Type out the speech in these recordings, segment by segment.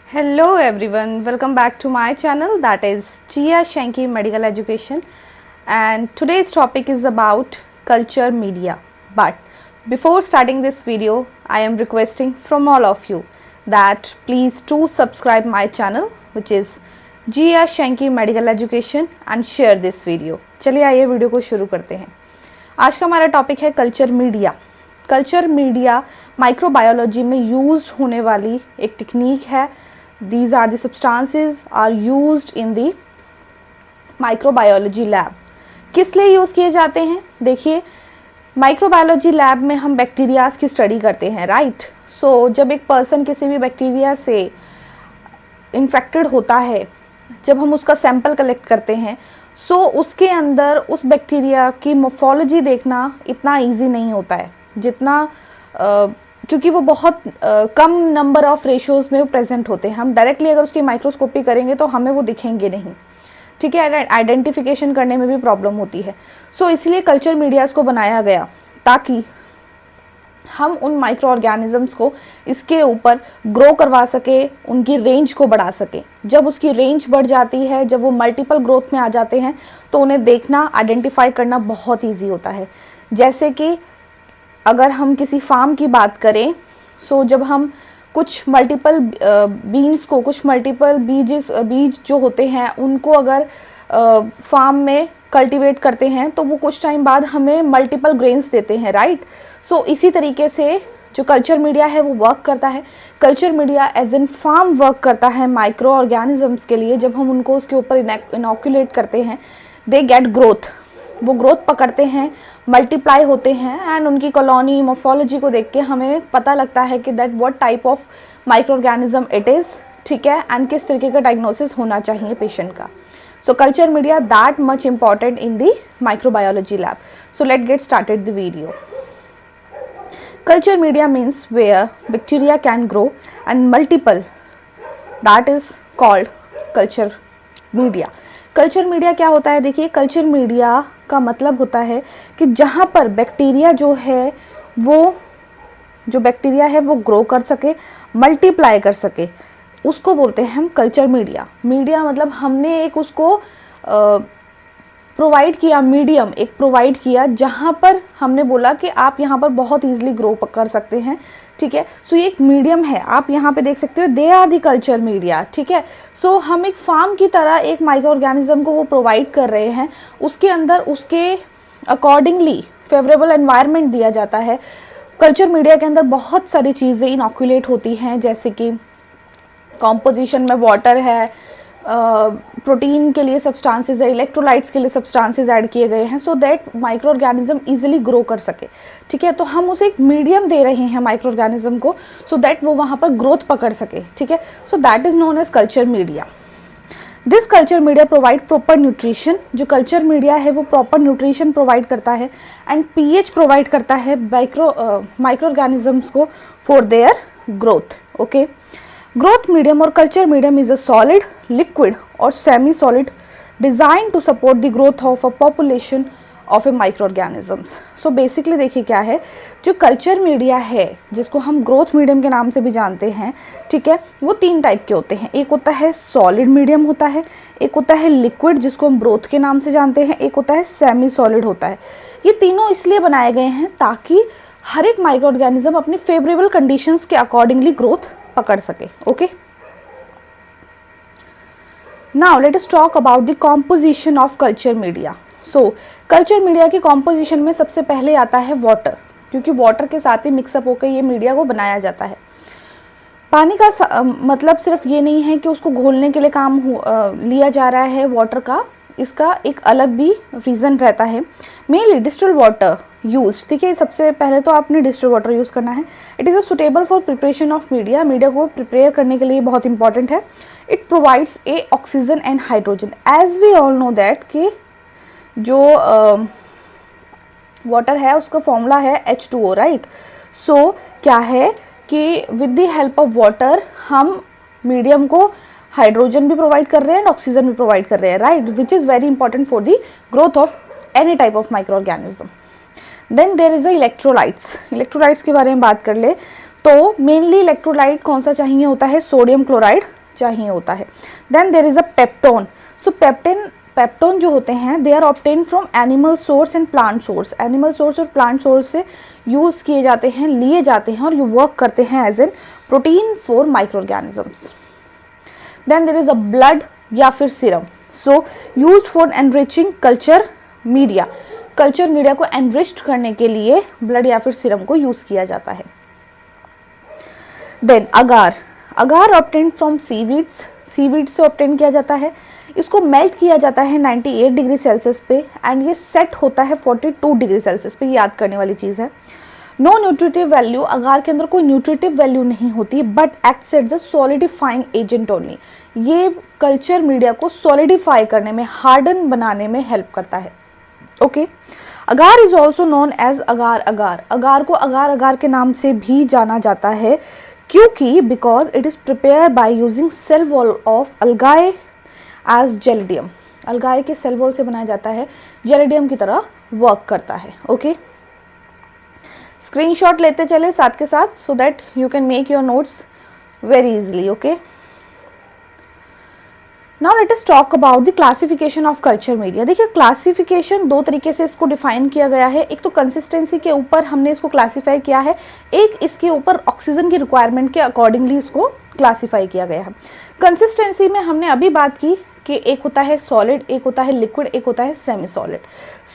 Hello everyone, welcome back to my channel, that is Chia Shanky Medical Education, and today's topic is about culture media. But before starting this video, I am requesting from all of you that please do subscribe my channel, which is Chia Shanky Medical Education, and share this video. चलिए आइए video को शुरू करते हैं। आज का हमारा topic है culture media. Culture media microbiology में यूज्ड होने वाली एक टेक्निक है। These are the substances are used in the microbiology lab. किस लिए यूज़ किए जाते हैं? देखिए, माइक्रोबायोलॉजी लैब में हम बैक्टीरियाज की स्टडी करते हैं, राइट? सो जब एक पर्सन किसी भी बैक्टीरिया से इन्फेक्टेड होता है, जब हम उसका सैंपल कलेक्ट करते हैं, सो उसके अंदर उस बैक्टीरिया की मोर्फोलॉजी देखना इतना इजी नहीं होता है जितना क्योंकि वो बहुत कम नंबर ऑफ रेशियोज़ में प्रेजेंट होते हैं। हम डायरेक्टली अगर उसकी माइक्रोस्कोपी करेंगे तो हमें वो दिखेंगे नहीं, ठीक है। आइडेंटिफिकेशन करने में भी प्रॉब्लम होती है। सो इसलिए कल्चर मीडियाज़ को बनाया गया ताकि हम उन माइक्रो ऑर्गेनिजम्स को इसके ऊपर ग्रो करवा सके, उनकी रेंज को बढ़ा सके। जब उसकी रेंज बढ़ जाती है, जब वो मल्टीपल ग्रोथ में आ जाते हैं, तो उन्हें देखना, आइडेंटिफाई करना बहुत ईजी होता है। जैसे कि अगर हम किसी फार्म की बात करें, सो जब हम कुछ मल्टीपल बीन्स को, कुछ मल्टीपल बीज जो होते हैं उनको अगर फार्म में कल्टीवेट करते हैं तो वो कुछ टाइम बाद हमें मल्टीपल ग्रेन्स देते हैं, राइट? सो इसी तरीके से जो कल्चर मीडिया है वो वर्क करता है। Culture media as an farm work करता है माइक्रो ऑर्गेनिजम्स के लिए। जब हम उनको उसके ऊपर इनॉक्यूलेट करते हैं, दे गेट ग्रोथ, वो ग्रोथ पकड़ते हैं, मल्टीप्लाई होते हैं, एंड उनकी कॉलोनी मोर्फोलॉजी को देख के हमें पता लगता है कि that what type of micro organism it is, ठीक है, एंड किस तरीके का डायग्नोसिस होना चाहिए पेशेंट का। So culture media that much important in the microbiology lab. So let get started the video. Culture media means where bacteria can grow and multiple, that is called culture media. Culture media क्या होता है? देखिए, culture media का मतलब होता है कि जहाँ पर बैक्टीरिया जो है वो ग्रो कर सके, मल्टीप्लाई कर सके, उसको बोलते हैं हम कल्चर मीडिया। मीडिया मतलब हमने एक उसको प्रोवाइड किया, मीडियम एक प्रोवाइड किया जहाँ पर हमने बोला कि आप यहाँ पर बहुत ईजिली ग्रो कर सकते हैं, ठीक है। सो ये एक मीडियम है, आप यहाँ पे देख सकते हो, they are the culture media, ठीक है। सो हम एक फार्म की तरह एक माइक्रो ऑर्गेनिज्म को वो प्रोवाइड कर रहे हैं, उसके अंदर उसके अकॉर्डिंगली फेवरेबल एनवायरनमेंट दिया जाता है। कल्चर मीडिया के अंदर बहुत सारी चीज़ें इनॉक्यूलेट होती हैं, जैसे कि कॉम्पोजिशन में वाटर है, प्रोटीन के लिए सब्सटेंसेस है, इलेक्ट्रोलाइट्स के लिए सब्सटेंसेस ऐड किए गए हैं, so that micro organism easily grow कर सके, ठीक है। तो हम उसे एक मीडियम दे रहे हैं माइक्रो ऑर्गेनिज्म को, सो दैट वो वहाँ पर ग्रोथ पकड़ सके, ठीक है। So that is known as culture media. This culture media provide proper nutrition. जो कल्चर मीडिया है वो प्रॉपर न्यूट्रिशन प्रोवाइड करता है एंड पीएच प्रोवाइड करता है माइक्रो ऑर्गेनिजम्स को for their growth, okay. Growth medium और culture medium is a solid, liquid और semi solid design to support the growth of a population of a micro organisms. So basically देखिए क्या है, जो culture media है जिसको हम ग्रोथ मीडियम के नाम से भी जानते हैं, ठीक है, वो तीन टाइप के होते हैं। एक होता है सॉलिड मीडियम होता है, एक होता है लिक्विड जिसको हम ब्रोथ के नाम से जानते हैं, एक होता है सेमी सॉलिड होता है। ये तीनों इसलिए बनाए गए हैं ताकि हर एक माइक्रो ऑर्गेनिज्म अपनी फेवरेबल कंडीशंस के अकॉर्डिंगली ग्रोथ पकड़ सके, okay. Now let us talk about the composition of culture media. So culture media की कॉम्पोजिशन में सबसे पहले आता है वाटर, क्योंकि वाटर के साथ ही मिक्सअप होकर ये मीडिया को बनाया जाता है। पानी का मतलब सिर्फ ये नहीं है कि उसको घोलने के लिए लिया जा रहा है वाटर का, इसका एक अलग भी रीज़न रहता है। मेनली डिस्टिल्ड वाटर यूज, ठीक है। सबसे पहले तो आपने डिस्टिल्ड वाटर यूज़ करना है। It is a suitable for preparation of media. Media को प्रिपेयर करने के लिए बहुत इंपॉर्टेंट है। It provides a oxygen and hydrogen. As we all know that कि जो वाटर है उसका फॉर्मूला है H2O, राइट? सो क्या है कि with the help of water हम मीडियम को हाइड्रोजन भी प्रोवाइड कर रहे हैं, ऑक्सीजन भी प्रोवाइड कर रहे हैं, right, which is very important for the growth of any type of microorganism. Then there is a electrolytes. Electrolytes के बारे में बात कर ले तो मेनली इलेक्ट्रोलाइट कौन सा चाहिए होता है? सोडियम क्लोराइड, चाहिए होता है। Then there is a peptone. So peptone जो होते हैं they are obtain from animal source and plant source. Animal source और प्लांट सोर्स से यूज किए जाते हैं, लिए जाते हैं और ये वर्क करते हैं as an protein for microorganisms. Then there is a blood या फिर serum. So used for enriching culture media. Culture media को एनरिच्ड करने के लिए ब्लड या फिर सीरम को यूज किया जाता है। Then agar. Agar obtain from seaweeds. Seaweed से ऑब्टेन किया जाता है। इसको मेल्ट किया जाता है 98 डिग्री सेल्सियस पे एंड ये सेट होता है 42 डिग्री सेल्सियस पे। याद करने वाली चीज़ है। No nutritive value. अगार के अंदर कोई न्यूट्रिटिव वैल्यू नहीं होती but acts as the solidifying agent only. ये कल्चर मीडिया को सॉलिडिफाई करने में, हार्डन बनाने में हेल्प करता है। Okay. Agar is also known as agar agar. Agar को अगार अगार के नाम से भी जाना जाता है क्योंकि because it is prepare by using cell wall of algae as Gelidium. Algae के सेल वॉल से बनाया जाता है, जेलिडियम की तरह वर्क करता है। ओके। स्क्रीनशॉट लेते चले साथ के साथ so that you can make your notes very easily. Okay. Now let us talk about the classification of culture media. देखिए क्लासिफिकेशन दो तरीके से इसको डिफाइन किया गया है। एक तो कंसिस्टेंसी के ऊपर हमने इसको क्लासीफाई किया है, एक इसके ऊपर ऑक्सीजन की रिक्वायरमेंट के अकॉर्डिंगली इसको क्लासीफाई किया गया है। कंसिस्टेंसी में हमने अभी बात की कि एक होता है सॉलिड, एक होता है लिक्विड, एक होता है सेमी सॉलिड।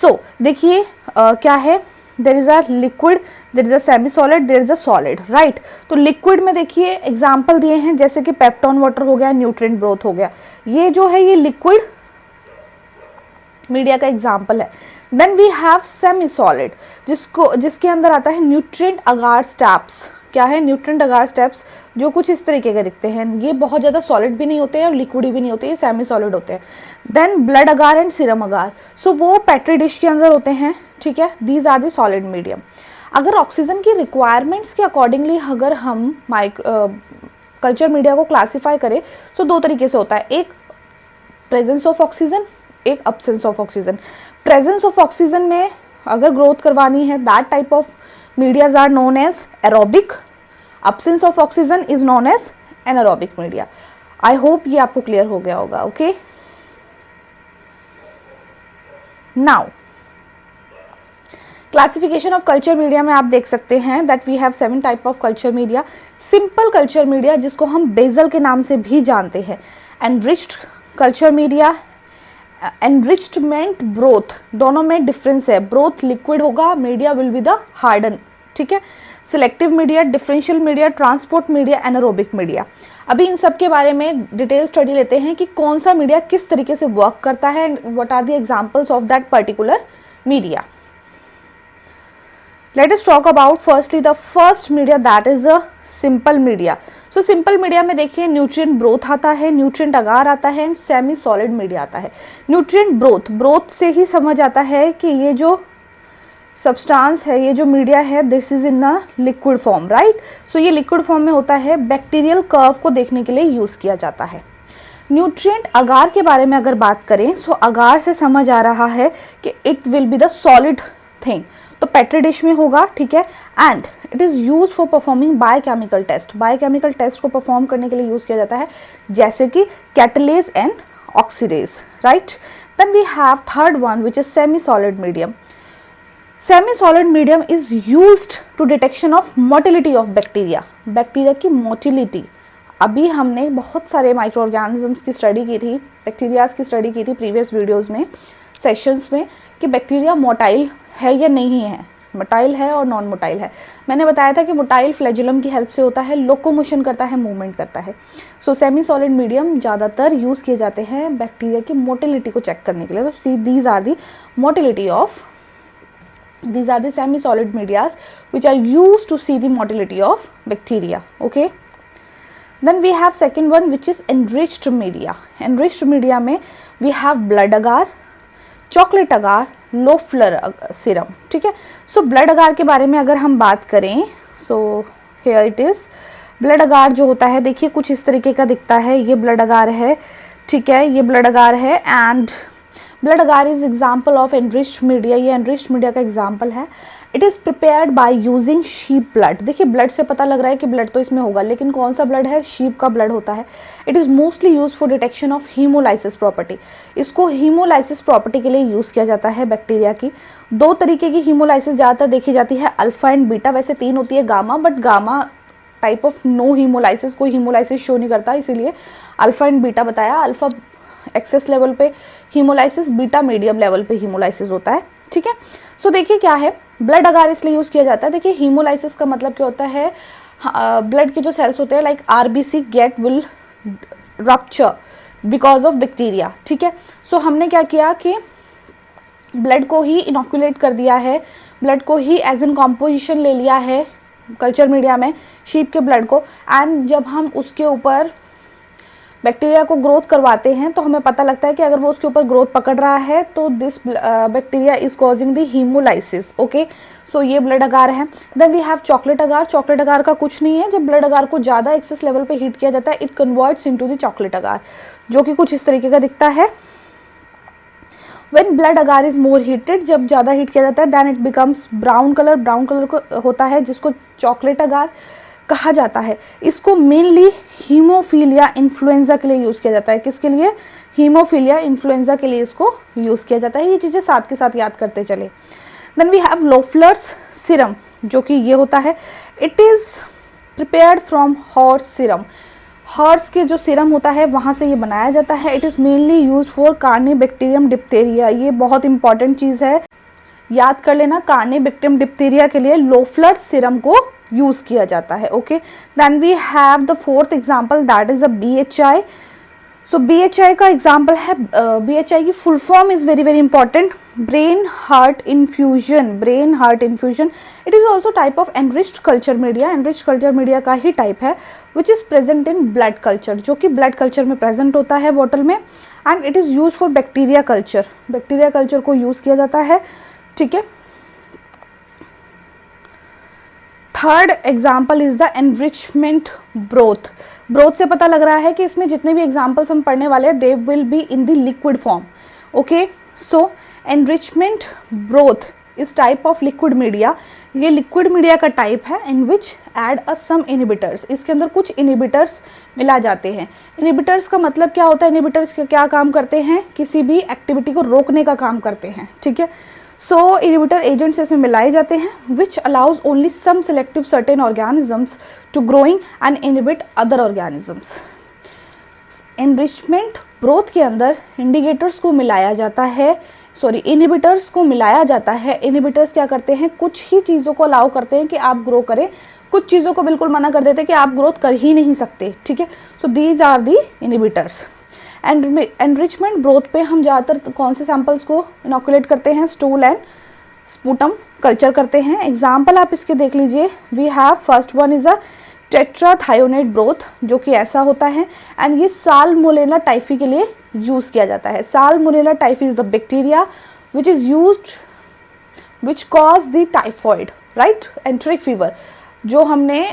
सो देखिए क्या है, देर is a liquid, there is a semi solid, there is a solid, right. तो लिक्विड में देखिए एग्जाम्पल दिए हैं जैसे कि पेप्टोन वाटर हो गया, न्यूट्रिएंट ब्रोथ हो गया। ये जो है ये लिक्विड मीडिया का एग्जाम्पल है। Then we have semi solid जिसके अंदर आता है न्यूट्रिएंट अगार स्टेप्स। क्या है? न्यूट्रिएंट अगार स्टेप्स जो कुछ इस तरीके के दिखते हैं। ये बहुत ज़्यादा सॉलिड भी नहीं होते हैं और लिक्विड भी नहीं होते, ये सेमी सॉलिड होते हैं। Then blood agar and serum agar. So वो पेट्री डिश के अंदर होते हैं, ठीक है। These are the solid medium. अगर ऑक्सीजन की रिक्वायरमेंट्स के अकॉर्डिंगली अगर हम कल्चर मीडिया को क्लासीफाई करें तो दो तरीके से होता है, एक प्रेजेंस ऑफ ऑक्सीजन, एक absence of oxygen. Presence of oxygen में अगर ग्रोथ करवानी है that type of medias are known as aerobic. Absence of oxygen is known as anaerobic media. I hope ये आपको क्लियर हो गया होगा। Okay. Now classification of culture media में आप देख सकते हैं that we have 7 type of culture media. Simple culture media जिसको हम बेजल के नाम से भी जानते हैं। Enriched culture media, enrichment broth, दोनों में डिफरेंस है। ब्रोथ लिक्विड होगा, media will be the harden, ठीक है। Selective media, differential media, transport media, anaerobic media. अभी इन सब के बारे में डिटेल स्टडी लेते हैं कि कौन सा मीडिया किस तरीके से वर्क करता है and what are the examples of that particular media. Let us talk about firstly the first media that is a simple media. So simple media में देखिए न्यूट्रिएंट ब्रोथ आता है, न्यूट्रिएंट अगार आता है एंड सेमी सॉलिड मीडिया आता है। Nutrient broth से ही समझ आता है कि ये जो सब्सटेंस है, ये जो मीडिया है, this is in a liquid form, right. So ये लिक्विड फॉर्म में होता है, बैक्टीरियल कर्व को देखने के लिए यूज किया जाता है। न्यूट्रिएंट अगार के बारे में अगर बात करें सो अगार से समझ आ रहा है कि it will be the solid thing, तो पेट्री डिश में होगा, ठीक है। And it is use for performing biochemical test. Biochemical test को परफॉर्म करने के लिए यूज किया जाता है जैसे कि catalase and oxidase, right. Then we have third one which is semi solid medium. Semi solid medium is used to detection of motility of bacteria. Bacteria की मोटिलिटी, अभी हमने बहुत सारे माइक्रो ऑर्गेनिजम्स की स्टडी की थी, बैक्टीरियाज की study की थी प्रीवियस वीडियोस में, सेशंस में, कि बैक्टीरिया मोटाइल है या नहीं है, मोटाइल है और नॉन मोटाइल है। मैंने बताया था कि मोटाइल फ्लैजुलम की हेल्प से होता है, लोकोमोशन करता है, मूवमेंट करता है। सो सेमी सॉलिड मीडियम ज़्यादातर यूज़ किए जाते हैं बैक्टीरिया की मोटिलिटी को चेक करने के लिए। तो these are the motility of, these are the semi solid medias which are used to see the motility of bacteria. Okay, then we have second one which is enriched media. Enriched media में we have blood agar, chocolate agar, Loeffler serum, ठीक है। so blood agar के बारे में अगर हम बात करें so here it is, blood agar जो होता है देखिए कुछ इस तरीके का दिखता है, ये blood agar है, ठीक है, ये blood agar है and blood agar is example of enriched media. ये एनरिच्ड मीडिया का एग्जाम्पल है it is prepared by using sheep blood. देखिए ब्लड से पता लग रहा है कि ब्लड तो इसमें होगा, लेकिन कौन सा ब्लड है, शीप का ब्लड होता है। It is mostly use for detection of haemolysis property. इसको हीमोलाइसिस प्रॉपर्टी के लिए यूज़ किया जाता है बैक्टीरिया की। दो तरीके की हीमोलाइसिस ज़्यादातर देखी जाती है, अल्फा एंड बीटा, वैसे 3 होती है, gamma, but gamma type of no haemolysis, कोई हीमोलाइसिस शो नहीं करता, इसीलिए अल्फा एंड बीटा बताया। अल्फा एक्सेस लेवल पे हीमोलाइसिस, बीटा मीडियम लेवल पे हीमोलाइसिस होता है, ठीक है। सो देखिए क्या है, ब्लड अगार इसलिए यूज़ किया जाता है। देखिए हीमोलाइसिस का मतलब क्या होता है, ब्लड के जो सेल्स होते हैं like RBC get will rupture because of bacteria, ठीक है। सो हमने क्या किया कि ब्लड को ही इनोकुलेट कर दिया है, ब्लड को ही एज एन कॉम्पोजिशन ले लिया है कल्चर मीडिया में, शीप के ब्लड को, एंड जब हम उसके ऊपर बैक्टीरिया को ग्रोथ करवाते हैं तो हमें पता लगता है कि अगर वो उसके ऊपर ग्रोथ पकड़ रहा है तो this bacteria is causing the haemolysis, okay. So ये ब्लड अगार है। Then we have chocolate agar. Chocolate agar का कुछ नहीं है, जब ब्लड अगार को ज़्यादा एक्सेस लेवल पे हीट किया जाता है, it converts into the chocolate agar, जो कि कुछ इस तरीके का दिखता है। When blood agar is more heated, जब ज़्यादा हीट किया जाता है, then it becomes brown color, brown colour को होता है, जिसको चॉकलेट अगार कहा जाता है। इसको मेनली हीमोफीलिया इन्फ्लुएंजा के लिए यूज़ किया जाता है। किसके लिए? हीमोफीलिया इन्फ्लुएंजा के लिए इसको यूज़ किया जाता है। ये चीज़ें साथ के साथ याद करते चले। देन वी हैव लोफलर्स सीरम, जो कि ये होता है, it is prepared from horse serum. Horse के जो सीरम होता है वहाँ से ये बनाया जाता है। It is mainly use for Corynebacterium diphtheriae. ये बहुत इंपॉर्टेंट चीज़ है, याद कर लेना। कार्निबैक्टीरियम डिप्थेरिया के लिए लोफलर सीरम को यूज़ किया जाता है, okay. Then we have the fourth example, that is a BHI। So BHI का एग्जाम्पल है, BHI की full form is very very important, brain heart infusion. Brain heart infusion, it is also type of enriched culture media. Enriched culture media का ही type है, which is present in blood culture, जो कि blood culture में present होता है bottle में, and it is use for bacteria culture. Bacteria culture को यूज़ किया जाता है, ठीक है। Third example is the enrichment broth. Broth से पता लग रहा है कि इसमें जितने भी एग्जाम्पल्स हम पढ़ने वाले हैं, they will be in the liquid form, okay. So enrichment broth इस टाइप ऑफ लिक्विड मीडिया, ये लिक्विड मीडिया का टाइप है in which add a some inhibitors. इसके अंदर कुछ इनिबिटर्स मिला जाते हैं। इनिबिटर्स का मतलब क्या होता है? इनिबिटर्स क्या काम करते हैं? किसी भी एक्टिविटी को रोकने का काम करते हैं, ठीक है। सो इनिबिटर एजेंट्स इसमें मिलाए जाते हैं which allows only some selective certain organisms to growing and inhibit other organisms. Enrichment broth के अंदर इंडिकेटर्स को मिलाया जाता है, इनिबिटर्स को मिलाया जाता है। इनिबिटर्स क्या करते हैं? कुछ ही चीज़ों को अलाउ करते हैं कि आप ग्रो करें, कुछ चीज़ों को बिल्कुल मना कर देते हैं कि आप ग्रोथ कर ही नहीं सकते, ठीक है। So these are the inhibitors. Enrichment broth पे हम ज़्यादातर कौन से सैंपल्स को इनोकुलेट करते हैं? स्टूल एंड स्पूटम कल्चर करते हैं। एग्जाम्पल आप इसके देख लीजिए। We have first one is a tetrathionate broth, जो कि ऐसा होता है, एंड ये साल्मोनेला टाइफी के लिए यूज़ किया जाता है। Salmonella typhi is the bacteria which is used which cause the typhoid, right, एंट्रिक fever, जो हमने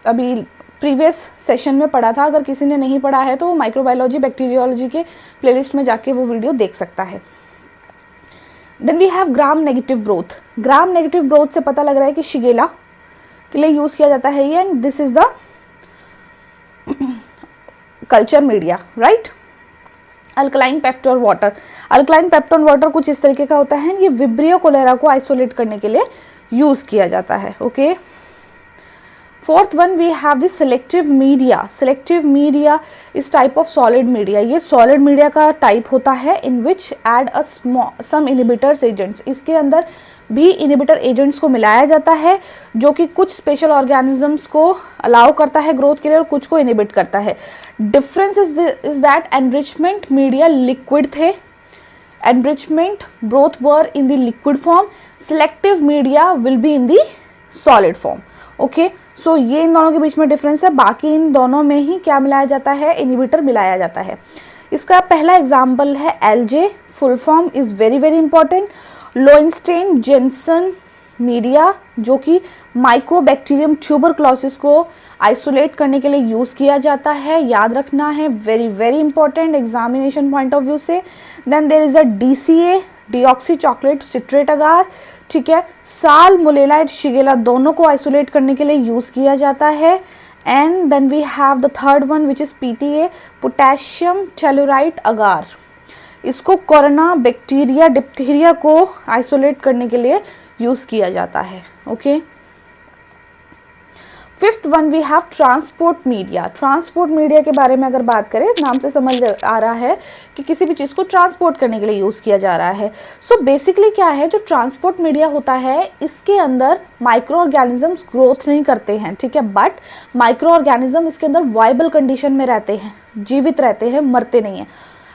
अभी प्रीवियस सेशन में पढ़ा था। अगर किसी ने नहीं पढ़ा है तो माइक्रोबायोलॉजी बैक्टीरियोलॉजी के प्लेलिस्ट में जाके वो वीडियो देख सकता है। Then we have gram negative broth. Gram negative broth से पता लग रहा है कि शिगेला के लिए यूज़ किया जाता है ये, and this is the culture media, right. Alkaline peptone water. Alkaline peptone water कुछ इस तरीके का होता है, ये विब्रियो कोलेरा को आइसोलेट करने के लिए यूज़ किया जाता है, okay. Fourth one we have the selective media. Selective media is type of solid media, ये सॉलिड मीडिया का टाइप होता है in which add a some inhibitors agents. इसके अंदर भी इनिबिटर एजेंट्स को मिलाया जाता है, जो कि कुछ स्पेशल ऑर्गेनिजम्स को अलाउ करता है ग्रोथ के लिए और कुछ को इनिबिट करता है। Difference is that enrichment media liquid थे, enrichment broth were in the liquid form, selective media will be in the solid form, okay. So ये इन दोनों के बीच में डिफरेंस है। बाकी इन दोनों में ही क्या मिलाया जाता है? इनिबिटर मिलाया जाता है। इसका पहला एग्जाम्पल है LJ. Full form is very very important, Lowenstein Jensen media, जो कि माइकोबैक्टीरियम ट्यूबरक्लोसिस को आइसोलेट करने के लिए यूज़ किया जाता है, याद रखना है, very very important examination point of view से। Then there is a DCA, deoxy chocolate citrate agar, ठीक है। साल मुलेला शिगेला दोनों को आइसोलेट करने के लिए यूज किया जाता है। And then we have the third one which is PTA potassium tellurite agar, इसको कोरोना बैक्टीरिया डिप्थीरिया को आइसोलेट करने के लिए यूज किया जाता है। Okay, fifth one we have transport media. Transport media के बारे में अगर बात करें, नाम से समझ आ रहा है कि किसी भी चीज़ को ट्रांसपोर्ट करने के लिए यूज़ किया जा रहा है। सो बेसिकली क्या है, जो ट्रांसपोर्ट मीडिया होता है इसके अंदर माइक्रो ऑर्गेनिजम्स ग्रोथ नहीं करते हैं, ठीक है, बट माइक्रो ऑर्गेनिज्म इसके अंदर वाइबल कंडीशन में रहते हैं, जीवित रहते हैं, मरते नहीं हैं।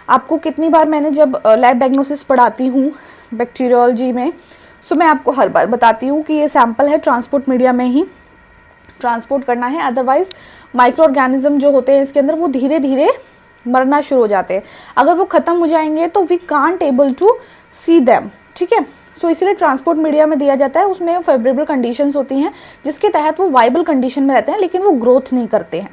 आपको कितनी बार मैंने जब लैब डायग्नोसिस पढ़ाती हूँ बैक्टीरियोलॉजी में, सो मैं आपको हर बार बताती हूँ कि ये सैंपल है ट्रांसपोर्ट मीडिया में ही ट्रांसपोर्ट करना है, अदरवाइज माइक्रो ऑर्गेनिज्म जो होते हैं इसके अंदर वो धीरे धीरे मरना शुरू हो जाते हैं। अगर वो खत्म हो जाएंगे तो we can't able to see them, ठीक है। सो इसलिए ट्रांसपोर्ट मीडिया में दिया जाता है, उसमें फेवरेबल कंडीशंस होती हैं जिसके तहत वो वाइबल कंडीशन में रहते हैं, लेकिन वो ग्रोथ नहीं करते हैं,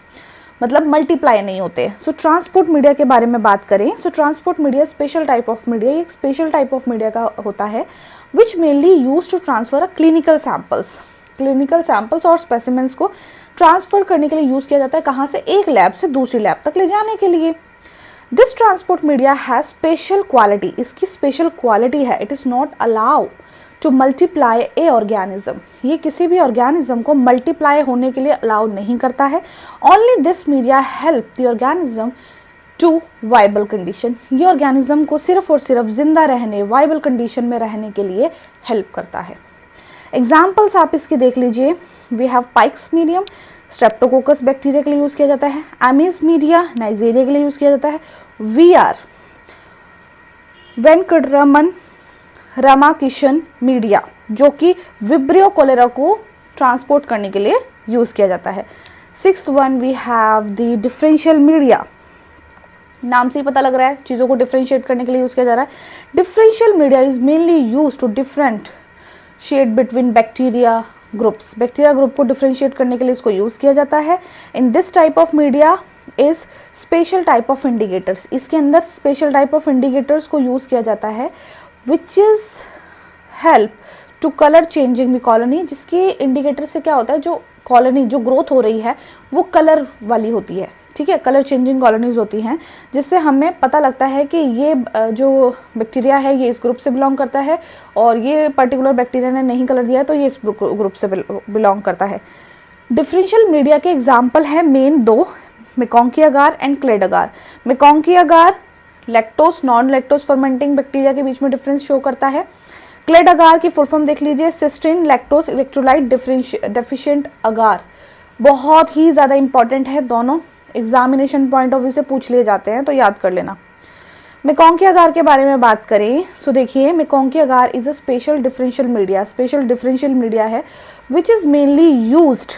मतलब मल्टीप्लाई नहीं होते। सो ट्रांसपोर्ट मीडिया के बारे में बात करें, so transport media special type of media, एक स्पेशल टाइप ऑफ मीडिया का होता है which mainly use to transfer clinical samples और स्पेसिमेंस को ट्रांसफर करने के लिए यूज किया जाता है। कहाँ से, एक लैब से दूसरी लैब तक ले जाने के लिए। This transport media has special quality, इसकी स्पेशल क्वालिटी है, it is not allow to multiply A organism, ये किसी भी ऑर्गेनिज्म को मल्टीप्लाई होने के लिए अलाउ नहीं करता है। Only this media help the organism to viable condition, ये ऑर्गेनिज्म को सिर्फ और सिर्फ जिंदा रहने, वाइबल कंडीशन में रहने के लिए हेल्प करता है। एग्जाम्पल्स आप इसके देख लीजिए, we have Pike's medium, streptococcus bacteria के लिए यूज किया जाता है, एमिस मीडिया नाइजीरिया के लिए यूज किया जाता है, वीआर वेंकटरमन रामाकिशन मीडिया जो कि विब्रियो कोलेरा को ट्रांसपोर्ट करने के लिए यूज किया जाता है। Sixth one we have the differential media, नाम से ही पता लग रहा है चीज़ों को डिफरेंशिएट करने के लिए यूज किया जा रहा है। Differential media is mainly use to different shade between bacteria groups, bacteria group को डिफरेंशिएट करने के लिए इसको यूज किया जाता है। In this type of media is special type of indicators, इसके अंदर स्पेशल टाइप ऑफ इंडिकेटर्स को यूज किया जाता है which is help to colour changing the colony, जिसके इंडिकेटर से क्या होता है, जो कॉलोनी जो ग्रोथ हो रही है वो कलर वाली होती है, ठीक है, कलर चेंजिंग कॉलोनीज होती हैं, जिससे हमें पता लगता है कि ये जो बैक्टीरिया है ये इस ग्रुप से बिलोंग करता है और ये पर्टिकुलर बैक्टीरिया ने नहीं कलर दिया है तो ये इस ग्रुप से बिलोंग करता है। डिफरेंशियल मीडिया के एग्जाम्पल है मेन दो, MacConkey agar and CLED agar. MacConkey agar lactose non lactose fermenting bacteria के बीच में डिफरेंस शो करता है। क्लेड अगार की फुल फॉर्म देख लीजिए, सिस्टीन लैक्टोस इलेक्ट्रोलाइट डेफिशिएंट अगार, बहुत ही ज़्यादा इंपॉर्टेंट है, दोनों एग्जामिनेशन पॉइंट ऑफ व्यू से पूछ लिए जाते हैं तो याद कर लेना। मेकॉन्की अगार के बारे में बात करें, सो देखिए MacConkey agar is a special differential media, special differential media है which is mainly used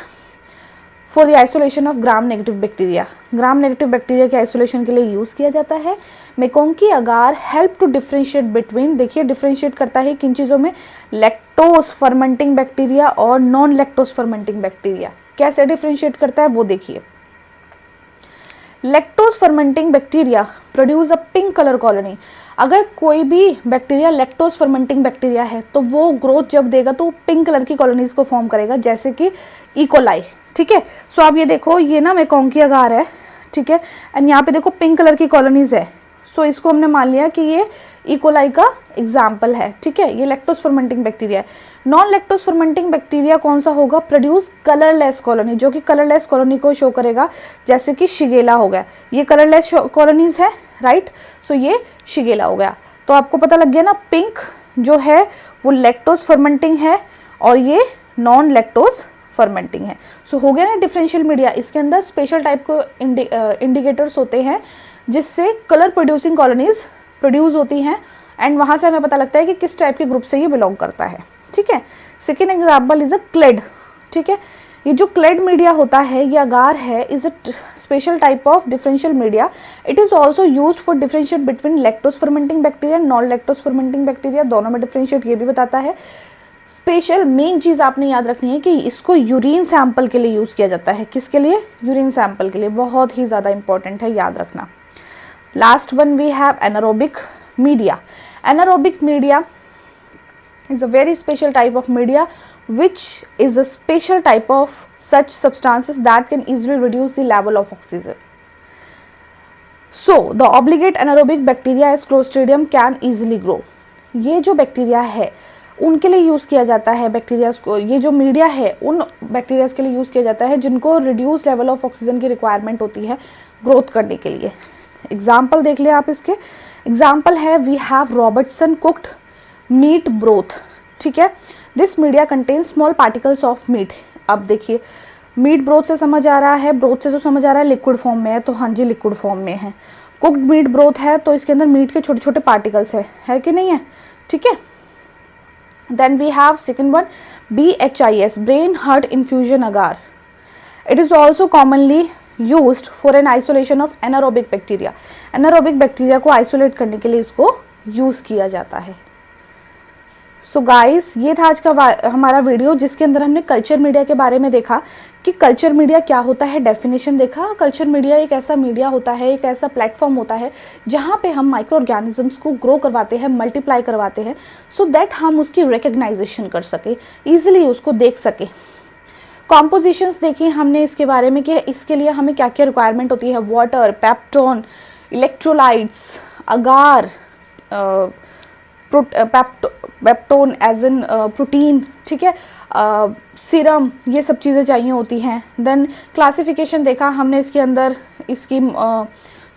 for the isolation of gram negative bacteria, gram negative bacteria के आइसोलेशन के लिए यूज़ किया जाता है। MacConkey agar help to differentiate between, देखिए differentiate करता है किन चीज़ों में, लैक्टोस फर्मेंटिंग बैक्टीरिया और नॉन लैक्टोस फर्मेंटिंग बैक्टीरिया। कैसे डिफरेंशिएट करता है वो देखिए। Lactose fermenting bacteria produce a pink colour colony, अगर कोई भी बैक्टीरिया लैक्टोस फर्मेंटिंग बैक्टीरिया है तो वो ग्रोथ जब देगा तो पिंक कलर की कॉलोनीज को फॉर्म करेगा, जैसे कि इकोलाई, ठीक है। सो आप ये देखो, ये ना मेकॉन्की अगार है, ठीक है, एंड यहाँ पे देखो पिंक कलर की कॉलोनीज है, सो इसको हमने मान लिया कि ये इकोलाई का एग्जाम्पल है, ठीक है, ये लैक्टोस फर्मेंटिंग बैक्टीरिया है। नॉन लैक्टोस फर्मेंटिंग बैक्टीरिया कौन सा होगा, प्रोड्यूस कलरलेस कॉलोनी, जो कि कलरलेस कॉलोनी को शो करेगा, जैसे कि शिगेला हो गया, ये कलरलेस कॉलोनीज है, राइट। सो ये शिगेला हो गया, तो आपको पता लग गया ना, पिंक जो है वो लैक्टोस फर्मेंटिंग है और ये नॉन लैक्टोस फर्मेंटिंग है। सो हो गया ना डिफरेंशियल मीडिया, इसके अंदर स्पेशल टाइप को इंडिकेटर्स होते हैं जिससे कलर प्रोड्यूसिंग कॉलोनीज प्रोड्यूस होती हैं एंड वहाँ से हमें पता लगता है कि किस टाइप के ग्रुप से ये बिलोंग करता है, ठीक है। Second example is a CLED, ठीक है, ये जो क्लेड मीडिया होता है, ये अगार है, is a special type of differential media, it is also used for differentiate between lactose fermenting bacteria and non lactose fermenting bacteria, दोनों में डिफरेंशिएट ये भी बताता है। स्पेशल मेन चीज़ आपने याद रखनी है कि इसको यूरिन सैंपल के लिए यूज़ किया जाता है, किसके लिए, यूरिन सैंपल के लिए, बहुत ही ज़्यादा इंपॉर्टेंट है, याद रखना। Last one we have anaerobic media. Anaerobic media is a very special type of media which is a special type of such substances that can easily reduce the level of oxygen. So the obligate anaerobic bacteria as Clostridium can easily grow. ये जो bacteria है उनके लिए use किया जाता है bacterias को, ये जो मीडिया है उन बैक्टीरियाज के लिए यूज़ किया जाता है जिनको रिड्यूस लेवल ऑफ ऑक्सीजन की रिक्वायरमेंट होती है ग्रोथ करने के लिए. एग्जाम्पल देख लिया आप इसके. एग्जाम्पल है we have Robertson cooked meat broth. ठीक है, this media contain small particles of meat. अब देखिए मीट ब्रोथ से समझ आ रहा है, ब्रोथ से तो समझ आ रहा है लिक्विड फॉर्म में है, तो हाँ जी लिक्विड फॉर्म में है. कुक्ड मीट ब्रोथ है तो इसके अंदर मीट के छोटे छोटे पार्टिकल्स है कि नहीं है. ठीक है, then we have second one BHIS brain heart infusion agar. It is also commonly used for an isolation of anaerobic bacteria. Anaerobic bacteria को आइसोलेट करने के लिए इसको यूज किया जाता है. सो गाइस, ये था आज का हमारा वीडियो जिसके अंदर हमने कल्चर मीडिया के बारे में देखा कि कल्चर मीडिया क्या होता है, डेफिनेशन देखा. कल्चर मीडिया एक ऐसा मीडिया होता है, एक ऐसा प्लेटफॉर्म होता है जहाँ पे हम माइक्रो ऑर्गेनिजम्स को ग्रो करवाते हैं, मल्टीप्लाई करवाते हैं, सो दैट हम उसकी रिकग्नाइजेशन कर सके, ईजिली उसको देख सके. कॉम्पोजिशंस देखी हमने इसके बारे में कि इसके लिए हमें क्या क्या रिक्वायरमेंट होती है. Water, peptone, electrolytes, agar, peptone as in protein. ठीक है, सीरम, ये सब चीज़ें चाहिए होती हैं. देन क्लासिफिकेशन देखा हमने इसके अंदर, इसकी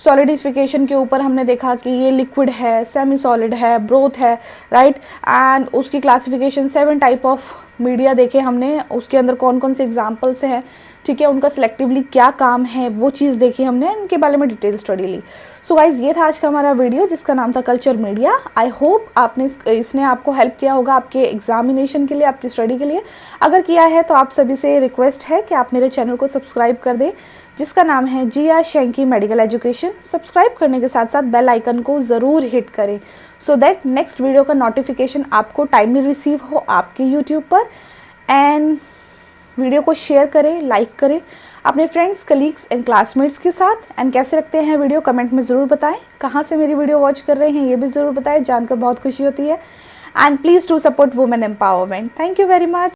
सॉलिडिफिकेशन के ऊपर हमने देखा कि ये लिक्विड है, सेमी सॉलिड है, ब्रोथ है, राइट. एंड उसकी क्लासिफिकेशन 7 टाइप ऑफ मीडिया देखे हमने, उसके अंदर कौन कौन से एग्जाम्पल्स हैं. ठीक है, उनका सिलेक्टिवली क्या काम है वो चीज़ देखी हमने, इनके बारे में डिटेल स्टडी ली. सो गाइज, ये था आज का हमारा वीडियो जिसका नाम था कल्चर मीडिया. आई होप आपने इसने आपको हेल्प किया होगा आपके एग्जामिनेशन के लिए, आपकी स्टडी के लिए. अगर किया है तो आप सभी से रिक्वेस्ट है कि आप मेरे चैनल को सब्सक्राइब कर दें जिसका नाम है GR शेंकी मेडिकल एजुकेशन. सब्सक्राइब करने के साथ साथ बेल आइकन को ज़रूर हिट करें सो दैट नेक्स्ट वीडियो का नोटिफिकेशन आपको टाइमली रिसीव हो आपके यूट्यूब पर. एंड वीडियो को शेयर करें, लाइक करें अपने फ्रेंड्स, कलीग्स एंड क्लासमेट्स के साथ. एंड कैसे लगते हैं वीडियो कमेंट में ज़रूर बताएं. कहाँ से मेरी वीडियो वॉच कर रहे हैं ये भी ज़रूर बताएं, जानकर बहुत खुशी होती है. And please to support women empowerment. Thank you very much.